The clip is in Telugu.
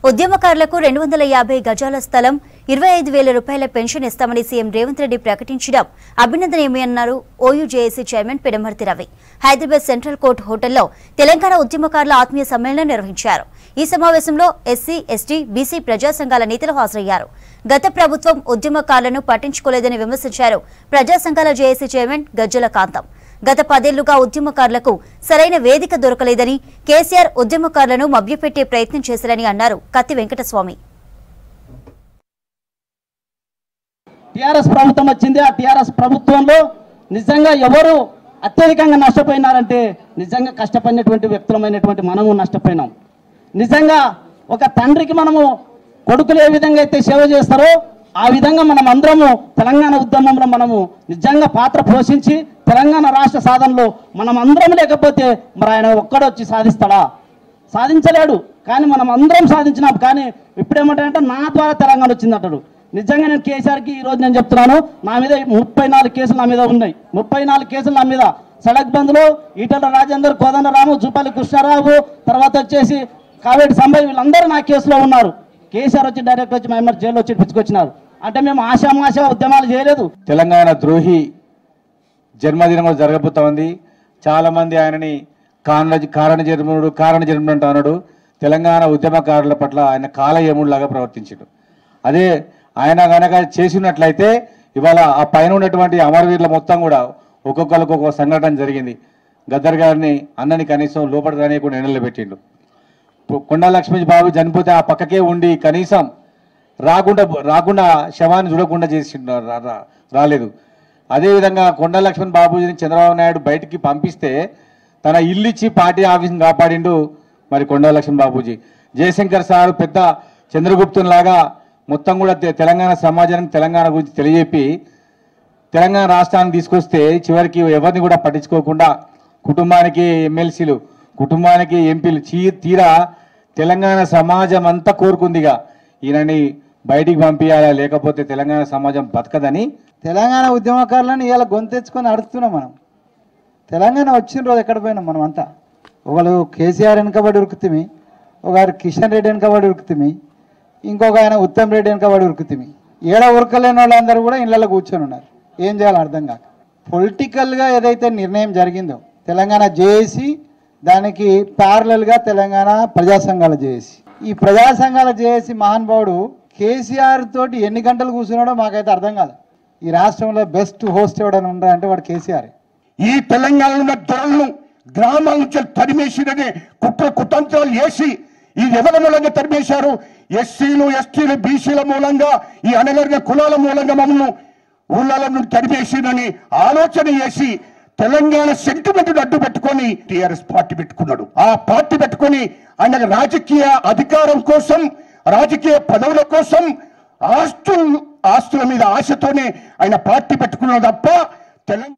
ఉద్యమకారులకు 250 గజాల స్థలం 25,000 రూపాయల పెన్షన్ ఇస్తామని సీఎం రేవంత్ రెడ్డి ప్రకటించడం అభినందనీయమన్నారు OU JAC chairman Pidamarthi Ravi. Hyderabad central court హోటల్లో తెలంగాణ ఉద్యమకారుల ఆత్మీయ సమ్మేళనం నిర్వహించారు. ఈ సమావేశంలో ఎస్సీ, ఎస్టీ, బీసీ ప్రజా సంఘాల నేతలు హాజరయ్యారు. గత ప్రభుత్వం ఉద్యమకారులను పట్టించుకోలేదని విమర్శించారు ప్రజా సంఘాల జేఏసీ చైర్మన్ గజ్జల కాంతం. గత 10 ఏళ్లుగా ఉద్యమకారులకు సరైన వేదిక దొరకలేదని, కేసీఆర్ ఉద్యమకారులను మభ్యపెట్టే ప్రయత్నం చేశారని అన్నారు కత్తి వెంకటస్వామి. టీఆర్ఎస్ ప్రభుత్వం వచ్చింది. ఆ టీఆర్ఎస్ ప్రభుత్వంలో నిజంగా ఎవరు అత్యధికంగా నష్టపోయినారంటే నిజంగా కష్టపడినటువంటి వ్యక్తులమైనటువంటి మనము నష్టపోయినాం. నిజంగా ఒక తండ్రికి మనము కొడుకులు ఏ విధంగా అయితే సేవ చేస్తారో ఆ విధంగా మనం అందరము తెలంగాణ ఉద్యమంలో మనము నిజంగా పాత్ర పోషించి తెలంగాణ రాష్ట్ర సాధనలో మనం అందరం లేకపోతే మరి ఆయన ఒక్కడొచ్చి సాధిస్తాడా? సాధించలేడు. కానీ మనం అందరం సాధించినాం. కానీ ఇప్పుడేమంటాడంటే నా ద్వారా తెలంగాణ వచ్చింది అంటాడు. నిజంగా నేను కేసీఆర్కి ఈరోజు నేను చెప్తున్నాను, నా మీద 34 కేసులు నా మీద ఉన్నాయి. 34 కేసులు నా మీద సడక్ బంద్లో ఈటల రాజేందర్, కోదండరాము, జూపల్లి కృష్ణారావు, తర్వాత వచ్చేసి కావేటి సంబయ్, వీళ్ళందరూ నా కేసులో ఉన్నారు. కేసీఆర్ వచ్చి డైరెక్ట్ వచ్చి మేము జైల్లో వచ్చి పిచ్చుకొచ్చినారు. అంటే మేము ఆశామాష ఉద్యమాలు చేయలేదు. తెలంగాణ ద్రోహి జన్మదినం జరగబోతా ఉంది. చాలామంది ఆయనని కారణ జన్ముడు అంటున్నాడు. తెలంగాణ ఉద్యమకారుల పట్ల ఆయన కాలయముడిలాగా ప్రవర్తించాడు. అదే ఆయన కనుక చేసినట్లయితే ఇవాళ ఆ పైన ఉన్నటువంటి అమరవీరుల మొత్తం కూడా ఒక్కొక్కరికి ఒక్కొక్క సంఘటన జరిగింది. గద్దర్ గారిని అన్నని కనీసం లోపల రానియకుండా ఎండలో పెట్టిండు. కొండా లక్ష్మీ బాబు చనిపోతే ఆ పక్కకే ఉండి కనీసం రాకుండా శవాన్ని చూడకుండా చేసి రాలేదు. అదేవిధంగా కొండా లక్ష్మణ్ బాబుజీని చంద్రబాబు నాయుడు బయటికి పంపిస్తే తన ఇల్లు ఇచ్చి పార్టీ ఆఫీస్ని కాపాడిండు మరి కొండా లక్ష్మణ్ బాబుజీ. జయశంకర్ సార్ పెద్ద చంద్రగుప్తుని లాగా మొత్తం కూడా తెలంగాణ సమాజానికి తెలంగాణ గురించి తెలియజెప్పి తెలంగాణ రాష్ట్రాన్ని తీసుకొస్తే చివరికి ఎవరిని కూడా పట్టించుకోకుండా కుటుంబానికి ఎమ్మెల్సీలు, కుటుంబానికి ఎంపీలు తీరా తెలంగాణ సమాజం అంతా కోరుకుందిగా ఈయనని బయటికి పంపించాలా, లేకపోతే తెలంగాణ సమాజం బతకదని తెలంగాణ ఉద్యమకారులను ఇలా గొంతెచ్చుకొని అడుగుతున్నాం. మనం తెలంగాణ వచ్చిన రోజు ఎక్కడ పోయినాం? మనం అంతా ఒకరు కేసీఆర్ వెనకబడి ఉరుకుతిమి, ఒకరు కిషన్ రెడ్డి వెనకబడి ఉరుకుతిమి, ఇంకొక ఆయన ఉత్తమ్ రెడ్డి వెనకబడి ఉరుకుతిమి. ఏడ ఉరకలేని వాళ్ళందరూ కూడా ఇళ్ళలో కూర్చొని ఉన్నారు. ఏం చేయాలో అర్థం కాక పొలిటికల్గా ఏదైతే నిర్ణయం జరిగిందో తెలంగాణ జేఏసీ, దానికి ప్యారలల్గా తెలంగాణ ప్రజా సంఘాల జేఏసీ. ఈ ప్రజా సంఘాల జేఏసీ మహానుభావుడు కేసీఆర్ తోటి ఎన్ని గంటలు కూర్చున్నాడో మాకైతే అర్థం కాదు. ఈ రాష్ట్రంలో బెస్ట్ హోస్ట్ ఎవడని ఉండాలంటే వాడు కేసీఆర్. ఈ తెలంగాణలో ఉన్న ధరలను గ్రామాల నుంచి తరిమేసిననే కుతంత్రాలు చేసి ఈ ఎవరి మూలంగా తరిమేశారు? ఎస్సీలు, ఎస్టీలు, బీసీల మూలంగా, ఈ అనగరిన కులాల మూలంగా మమ్మల్ని ఊళ్ళ నుండి తరిమేసినని ఆలోచన చేసి తెలంగాణ సెంటిమెంట్ అడ్డు పెట్టుకొని టీఆర్ఎస్ పార్టీ పెట్టుకున్నాడు. ఆ పార్టీ పెట్టుకొని ఆయన రాజకీయ అధికారం కోసం, రాజకీయ పదవుల కోసం, ఆస్తుల మీద ఆశతోనే ఆయన పార్టీ పెట్టుకున్నాడు తప్ప తెలంగాణ